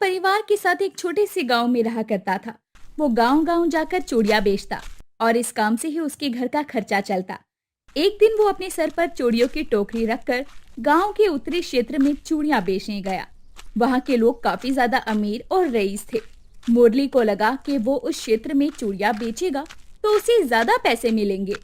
परिवार के साथ एक छोटे से गांव में रहा करता था। वो गांव-गांव जाकर चूड़ियां बेचता और इस काम से ही उसके घर का खर्चा चलता। एक दिन वो अपने सर पर चूड़ियों की टोकरी रखकर गांव के उत्तरी क्षेत्र में चूड़ियां बेचने गया। वहां के लोग काफी ज्यादा अमीर और रईस थे। मुरली को लगा कि वो उस क्षेत्र में चूड़ियां बेचेगा तो उसे ज्यादा पैसे मिलेंगे।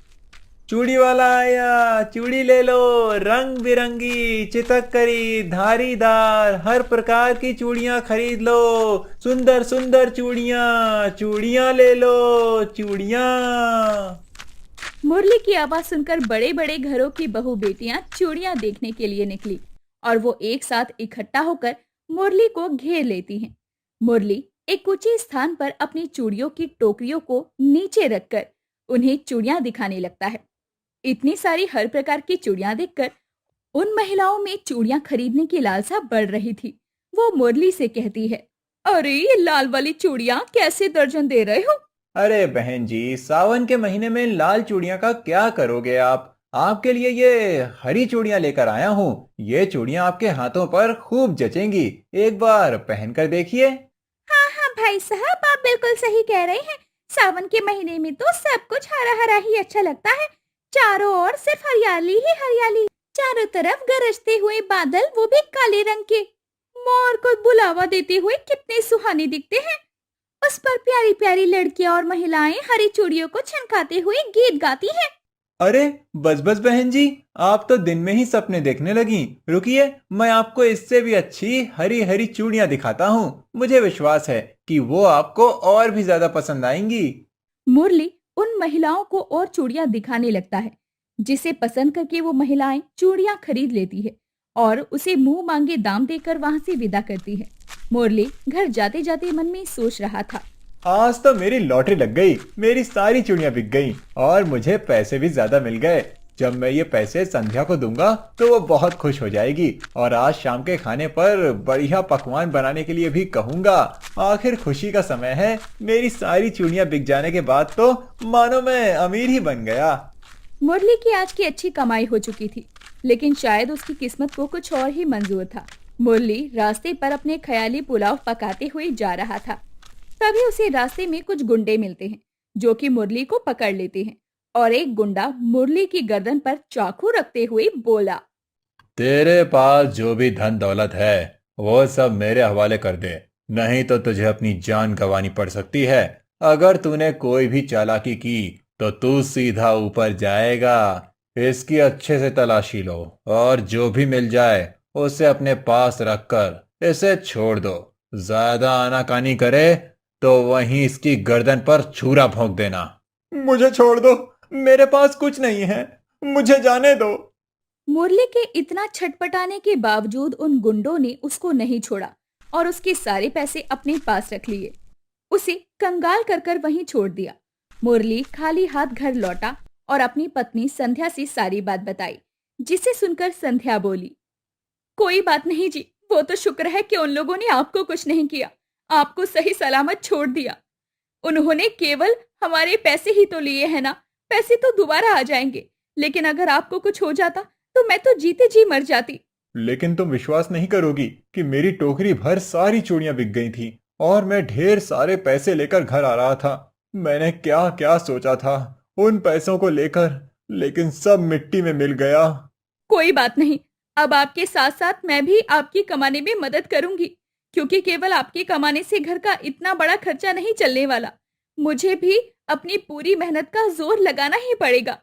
चूड़ी वाला आया, चूड़ी ले लो। रंग बिरंगी, चितकरी, धारीदार, हर प्रकार की चूड़ियां खरीद लो। सुंदर सुंदर चूड़ियां, चूड़ियां ले लो, चूड़ियां। मुरली की आवाज सुनकर बड़े बड़े घरों की बहू बेटियां चूड़ियां देखने के लिए निकली और वो एक साथ इकट्ठा होकर मुरली को घेर लेती हैं। मुरली एक ऊंचे स्थान पर अपनी चूड़ियों की टोकरियों को नीचे रखकर उन्हें चूड़ियां दिखाने लगता है। इतनी सारी हर प्रकार की चूड़ियां देखकर उन महिलाओं में चूड़ियां खरीदने की लालसा बढ़ रही थी। वो मुरली से कहती है, अरे ये लाल वाली चूड़ियां कैसे दर्जन दे रहे हो? अरे बहन जी, सावन के महीने में लाल चूड़ियां का क्या करोगे आप? आपके लिए ये हरी चूड़ियां लेकर आया हूँ। ये चूड़ियां आपके हाथों पर खूब जचेंगी। एक बार पहन कर देखिए। हाँ हाँ भाई साहब, आप बिल्कुल सही कह रहे हैं। सावन के महीने में तो सब कुछ हरा हरा ही अच्छा लगता है। चारों ओर सिर्फ हरियाली ही हरियाली। चारों तरफ गरजते हुए बादल, वो भी काले रंग के। मोर को बुलावा देते हुए कितने सुहाने दिखते हैं। उस पर प्यारी प्यारी लड़कियां और महिलाएं हरी चूड़ियों को छनकाते हुए गीत गाती हैं। अरे बस बस बहन जी, आप तो दिन में ही सपने देखने लगी। रुकिए, मैं आपको इससे भी अच्छी हरी हरी चूड़ियां दिखाता हूँ। मुझे विश्वास है कि वो आपको और भी ज्यादा पसंद आएंगी। मुरली उन महिलाओं को और चूड़ियां दिखाने लगता है, जिसे पसंद करके वो महिलाएं चूड़ियां खरीद लेती है और उसे मुंह मांगे दाम देकर वहां से विदा करती है। मुरली घर जाते जाते मन में सोच रहा था, आज तो मेरी लॉटरी लग गई। मेरी सारी चूड़ियां बिक गईं और मुझे पैसे भी ज्यादा मिल गए। जब मैं ये पैसे संध्या को दूंगा तो वो बहुत खुश हो जाएगी और आज शाम के खाने पर बढ़िया पकवान बनाने के लिए भी कहूंगा। आखिर खुशी का समय है। मेरी सारी चूड़ियां बिक जाने के बाद तो मानो मैं अमीर ही बन गया। मुरली की आज की अच्छी कमाई हो चुकी थी, लेकिन शायद उसकी किस्मत को कुछ और ही मंजूर था। मुरली रास्ते पर अपने ख्याली पुलाव पकाते हुए जा रहा था। तभी उसे रास्ते में कुछ गुंडे मिलते हैं, जो कि मुरली को पकड़ लेते हैं और एक गुंडा मुरली की गर्दन पर चाकू रखते हुए बोला, तेरे पास जो भी धन दौलत है वो सब मेरे हवाले कर दे, नहीं तो तुझे अपनी जान गंवानी पड़ सकती है। अगर तूने कोई भी चालाकी की तो तू सीधा ऊपर जाएगा। इसकी अच्छे से तलाशी लो और जो भी मिल जाए उसे अपने पास रखकर इसे छोड़ दो। ज्यादा आनाकानी करे तो वहीं इसकी गर्दन पर छुरा भोंक देना। मुझे छोड़ दो, मेरे पास कुछ नहीं है, मुझे जाने दो। मुरली के इतना छटपटाने के बावजूद उन गुंडों ने उसको नहीं छोड़ा और उसके सारे पैसे अपने पास रख लिए। उसे कंगाल कर कर वहीं छोड़ दिया। मुरली खाली हाथ घर लौटा और अपनी पत्नी संध्या से सारी बात बताई, जिसे सुनकर संध्या बोली, कोई बात नहीं जी, वो तो शुक्र है कि उन लोगों ने आपको कुछ नहीं किया, आपको सही सलामत छोड़ दिया। उन्होंने केवल हमारे पैसे ही तो लिए हैं ना, पैसे तो दोबारा आ जाएंगे, लेकिन अगर आपको कुछ हो जाता तो मैं तो जीते जी मर जाती। लेकिन तुम विश्वास नहीं करोगी कि मेरी टोकरी भर सारी चूड़ियां बिक गई थी और मैं ढेर सारे पैसे लेकर घर आ रहा था। मैंने क्या क्या सोचा था उन पैसों को लेकर, लेकिन सब मिट्टी में मिल गया। कोई बात नहीं, अब आपके साथ साथ मैं भी आपकी कमाने में मदद करूंगी, क्योंकि केवल आपके कमाने से घर का इतना बड़ा खर्चा नहीं चलने वाला। मुझे भी अपनी पूरी मेहनत का जोर लगाना ही पड़ेगा।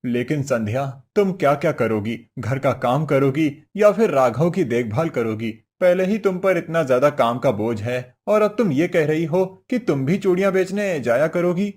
लेकिन संध्या, तुम क्या क्या करोगी? घर का काम करोगी या फिर राघव की देखभाल करोगी? पहले ही तुम पर इतना ज्यादा काम का बोझ है और अब तुम ये कह रही हो कि तुम भी चूड़ियां बेचने जाया करोगी।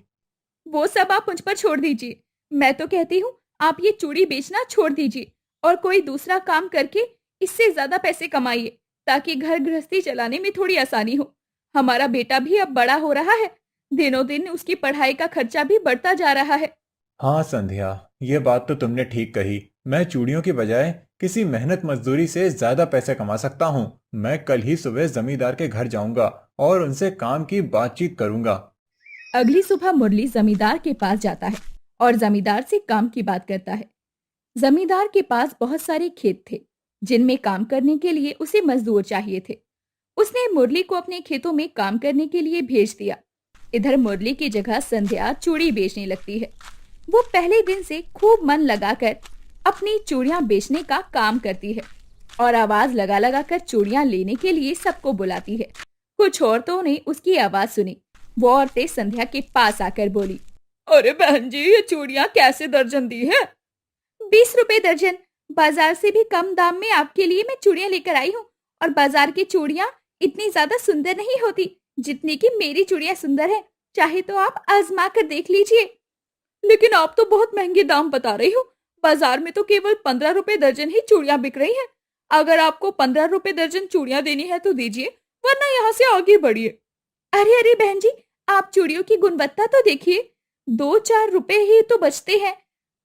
वो सब आप मुझ पर छोड़ दीजिए। मैं तो कहती हूँ आप ये चूड़ी बेचना छोड़ दीजिए और कोई दूसरा काम करके इससे ज्यादा पैसे कमाइए, ताकि घर गृहस्थी चलाने में थोड़ी आसानी हो। हमारा बेटा भी अब बड़ा हो रहा है, दिनों दिन उसकी पढ़ाई का खर्चा भी बढ़ता जा रहा है। हाँ संध्या, ये बात तो तुमने ठीक कही। मैं चूड़ियों की बजाय किसी मेहनत मजदूरी से ज्यादा पैसे कमा सकता हूँ। मैं कल ही सुबह जमींदार के घर जाऊंगा और उनसे काम की बातचीत करूंगा। अगली सुबह मुरली जमींदार के पास जाता है और जमींदार से काम की बात करता है। जमींदार के पास बहुत सारे खेत थे, जिनमें काम करने के लिए उसे मजदूर चाहिए थे। उसने मुरली को अपने खेतों में काम करने के लिए भेज दिया। इधर मुरली की जगह संध्या चूड़ी बेचने लगती है। वो पहले दिन से खूब मन लगाकर अपनी चूड़ियां बेचने का काम करती है और आवाज लगा लगा कर चूड़ियां लेने के लिए सबको बुलाती है। कुछ औरतों ने उसकी आवाज सुनी। वो औरतें संध्या के पास आकर बोली, अरे बहन जी, ये चूड़ियां कैसे दर्जन दी है? 20 रुपए दर्जन। बाजार से भी कम दाम में आपके लिए मैं चूड़ियां लेकर आई हूँ। और बाजार की चूड़ियां इतनी ज्यादा सुंदर नहीं होती जितनी कि मेरी चूड़ियां सुंदर है। चाहे तो आप आजमा कर देख लीजिए। लेकिन आप तो बहुत महंगे दाम बता रही हो। बाजार में तो केवल 15 रुपए दर्जन ही चूड़ियां बिक रही हैं। अगर आपको 15 रुपए दर्जन चूड़ियां देनी है तो दीजिए, वरना यहाँ से आगे बढ़िए। अरे अरे बहन जी, आप चूड़ियों की गुणवत्ता तो देखिए। 2-4 रुपए ही तो बचते हैं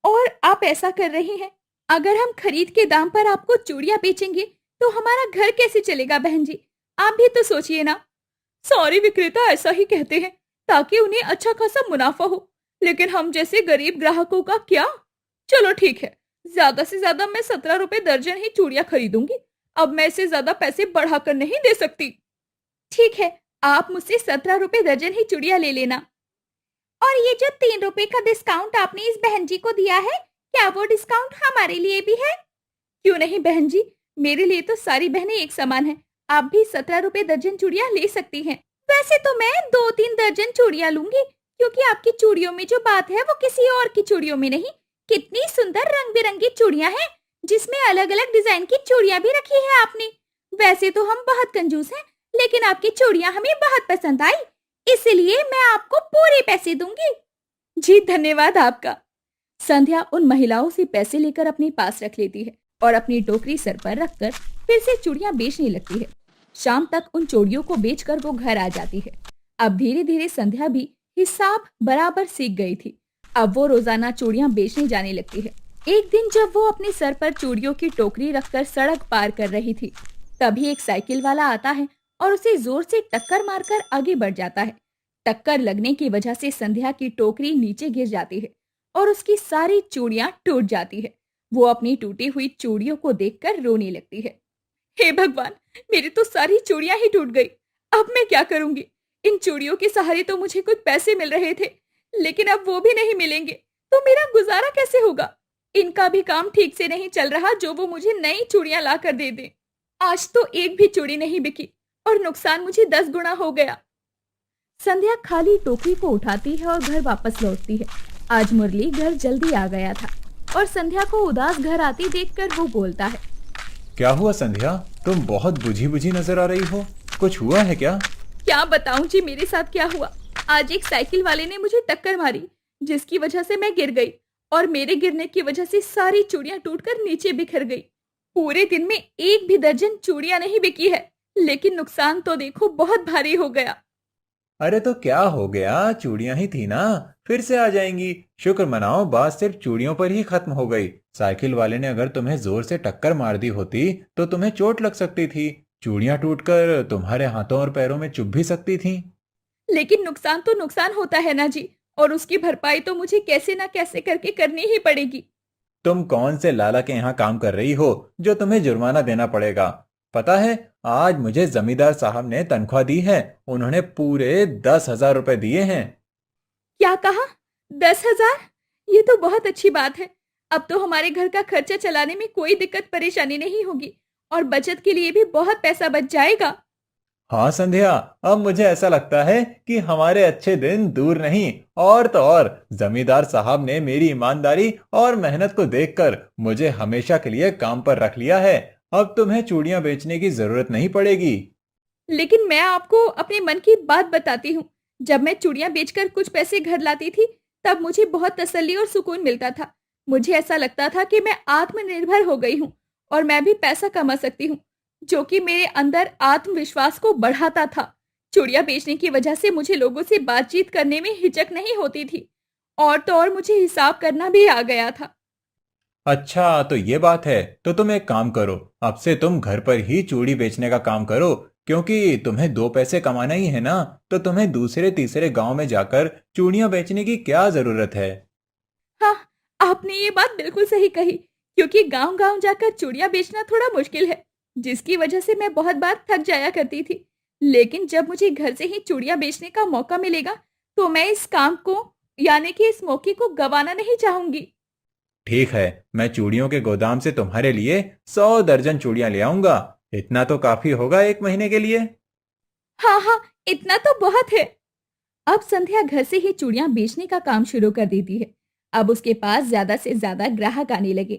और आप ऐसा कर रही हैं। अगर हम खरीद के दाम पर आपको चूड़ियां बेचेंगे तो हमारा घर कैसे चलेगा बहन जी? आप भी तो सोचिए ना। सारे विक्रेता ऐसा ही कहते हैं ताकि उन्हें अच्छा खासा मुनाफा हो, लेकिन हम जैसे गरीब ग्राहकों का क्या? चलो ठीक है, ज्यादा से ज्यादा मैं 17 रुपए दर्जन ही चूड़ियां खरीदूंगी। अब मैं इसे ज्यादा पैसे बढ़ाकर नहीं दे सकती। ठीक है, आप मुझसे 17 रुपए दर्जन ही चूड़ियां ले लेना। और ये जो 3 रुपए का डिस्काउंट आपने इस बहन जी को दिया है, क्या वो डिस्काउंट हमारे लिए भी है? क्यों नहीं बहन जी, मेरे लिए तो सारी बहनें एक समान हैं। आप भी 17 रुपए दर्जन चूड़ियां ले सकती हैं। वैसे तो मैं 2-3 दर्जन चूड़ियां लूंगी, क्योंकि आपकी चूड़ियों में जो बात है वो किसी और की चूड़ियों में नहीं। कितनी सुंदर रंग बिरंगी चूड़ियां हैं, जिसमें अलग अलग डिजाइन की चूड़ियां भी रखी है आपने। वैसे तो हम बहुत कंजूस हैं, लेकिन आपकी चूड़ियां हमें बहुत पसंद आई, इसलिए मैं आपको पूरे पैसे दूंगी। जी धन्यवाद आपका। संध्या उन महिलाओं से पैसे लेकर अपने पास रख लेती है और अपनी टोकरी सर पर रखकर फिर से चूड़ियां बेचने लगती है। शाम तक उन चूड़ियों को बेचकर वो घर आ जाती है। अब धीरे धीरे संध्या भी हिसाब बराबर सीख गई थी। अब वो रोजाना चूड़ियां बेचने जाने लगती है। एक दिन जब वो अपने सर पर चूड़ियों की टोकरी रखकर सड़क पार कर रही थी, तभी एक साइकिल वाला आता है और उसे जोर से टक्कर मारकर आगे बढ़ जाता है। टक्कर लगने की वजह से संध्या की टोकरी नीचे गिर जाती है और उसकी सारी चूड़ियां टूट जाती है। वो अपनी टूटी हुई चूड़ियों को देखकर रोने लगती है। हे भगवान, मेरी तो सारी चूड़ियां ही टूट गई। अब मैं क्या करूंगी? इन चूड़ियों के सहारे तो मुझे कुछ पैसे मिल रहे थे, लेकिन अब वो भी नहीं मिलेंगे, तो मेरा गुजारा कैसे होगा? इनका भी काम ठीक से नहीं चल रहा जो वो मुझे नई चूड़ियां ला कर दे दे। आज तो एक भी चूड़ी नहीं बिकी और नुकसान मुझे 10 गुना हो गया। संध्या खाली टोकरी को उठाती है और घर वापस लौटती है। आज मुरली घर जल्दी आ गया था और संध्या को उदास घर आती देखकर वो बोलता है, क्या हुआ संध्या, तुम बहुत बुझी बुझी नजर आ रही हो। कुछ हुआ है क्या? क्या बताऊं जी मेरे साथ क्या हुआ। आज एक साइकिल वाले ने मुझे टक्कर मारी, जिसकी वजह से मैं गिर गई और मेरे गिरने की वजह से सारी चूड़ियां टूटकर नीचे बिखर गई। पूरे दिन में एक भी दर्जन चूड़ियां नहीं बिकी है, लेकिन नुकसान तो देखो बहुत भारी हो गया। अरे तो क्या हो गया, चूड़ियां ही थी ना, फिर से आ जाएंगी। शुक्र मनाओ, बात सिर्फ चूड़ियों पर ही खत्म हो गई। साइकिल वाले ने अगर तुम्हें जोर से टक्कर मार दी होती तो तुम्हें चोट लग सकती थी। चूड़ियां टूटकर तुम्हारे हाथों और पैरों में चुभ भी सकती थीं। लेकिन नुकसान तो नुकसान होता है ना जी, और उसकी भरपाई तो मुझे कैसे ना कैसे करके करनी ही पड़ेगी। तुम कौन से लाला के यहाँ काम कर रही हो जो तुम्हें जुर्माना देना पड़ेगा? पता है, आज मुझे जमींदार साहब ने तनख्वाह दी है। उन्होंने पूरे 10,000 रुपए दिए हैं। क्या कहा? 10,000? ये तो बहुत अच्छी बात है। अब तो हमारे घर का खर्चा चलाने में कोई दिक्कत परेशानी नहीं होगी और बचत के लिए भी बहुत पैसा बच जाएगा। हाँ संध्या, अब मुझे ऐसा लगता है कि हमारे अच्छे दिन दूर नहीं। और तो और, जमींदार साहब ने मेरी ईमानदारी और मेहनत को देखकर मुझे हमेशा के लिए काम पर रख लिया है। अब तुम्हें चूड़ियां बेचने की जरूरत नहीं पड़ेगी। लेकिन मैं आपको अपने मन की बात बताती हूँ। जब मैं चूड़ियां बेचकर कुछ पैसे घर लाती थी, तब मुझे बहुत तसल्ली और सुकून मिलता था। मुझे ऐसा लगता था कि मैं आत्मनिर्भर हो गई हूँ और मैं भी पैसा कमा सकती हूँ, जो कि मेरे अंदर आत्मविश्वास को बढ़ाता था। चूड़ियां बेचने की वजह से मुझे लोगों से बातचीत करने में हिचक नहीं होती थी और तो और मुझे हिसाब करना भी आ गया था। अच्छा, तो ये बात है। तो तुम एक काम करो, अब से तुम घर पर ही चूड़ी बेचने का काम करो। क्योंकि तुम्हें दो पैसे कमाना ही है ना, तो तुम्हें दूसरे तीसरे गांव में जाकर चूड़ियां बेचने की क्या जरूरत है? हाँ, आपने ये बात बिल्कुल सही कही, क्योंकि गांव-गांव जाकर चूड़ियां बेचना थोड़ा मुश्किल है। जिसकी वजह से मैं बहुत बार थक जाया करती थी। लेकिन जब मुझे घर से ही चूड़ियां बेचने का मौका मिलेगा, तो मैं इस काम को, यानी कि इस मौके को गंवाना नहीं चाहूंगी। ठीक है, मैं चूड़ियों के गोदाम से तुम्हारे लिए 100 दर्जन चूड़ियां ले आऊंगा। इतना तो काफी होगा एक महीने के लिए। हाँ हाँ, इतना तो बहुत है। अब संध्या घर से ही चूड़ियां बेचने का काम शुरू कर देती है। अब उसके पास ज्यादा से ज्यादा ग्राहक आने लगे,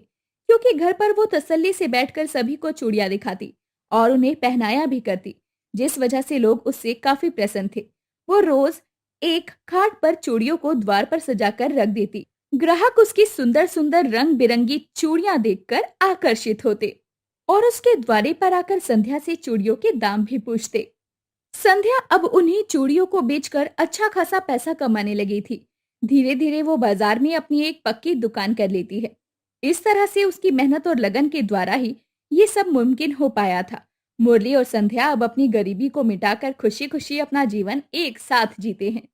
क्योंकि घर पर वो तसल्ली से बैठकर सभी को चूड़ियां दिखाती और उन्हें पहनाया भी करती, जिस वजह से लोग उससे काफी प्रसन्न थे। वो रोज एक खाट पर चूड़ियों को द्वार पर सजाकर रख देती। ग्राहक उसकी सुंदर सुंदर रंग बिरंगी चूड़ियां देखकर आकर्षित होते और उसके द्वारे पर आकर संध्या से चूड़ियों के दाम भी पूछते। संध्या अब उन्हीं चूड़ियों को बेचकर अच्छा खासा पैसा कमाने लगी थी। धीरे धीरे वो बाजार में अपनी एक पक्की दुकान कर लेती है। इस तरह से उसकी मेहनत और लगन के द्वारा ही ये सब मुमकिन हो पाया था। मुरली और संध्या अब अपनी गरीबी को मिटाकर खुशी खुशी अपना जीवन एक साथ जीते हैं।